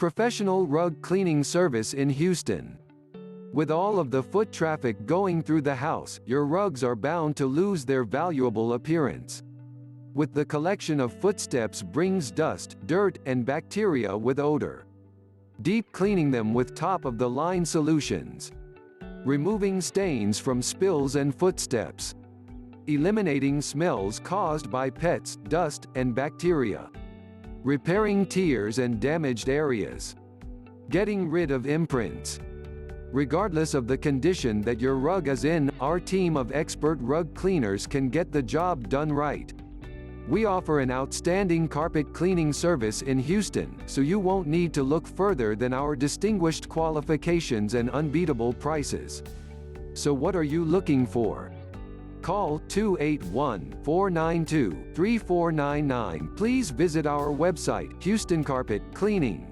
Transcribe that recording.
Professional rug cleaning service in Houston. With all of the foot traffic going through the house, your rugs are bound to lose their valuable appearance. With the collection of footsteps brings dust, dirt, and bacteria with odor. Deep cleaning them with top-of-the-line solutions. Removing stains from spills and footsteps. Eliminating smells caused by pets, dust, and bacteria. Repairing tears and damaged areas. Getting rid of imprints. Regardless of the condition that your rug is in, our team of expert rug cleaners can get the job done right. We offer an outstanding carpet cleaning service in Houston, so you won't need to look further than our distinguished qualifications and unbeatable prices. So what are you looking for? Call 281-492-3499. Please visit our website, Houston Carpet Cleaning.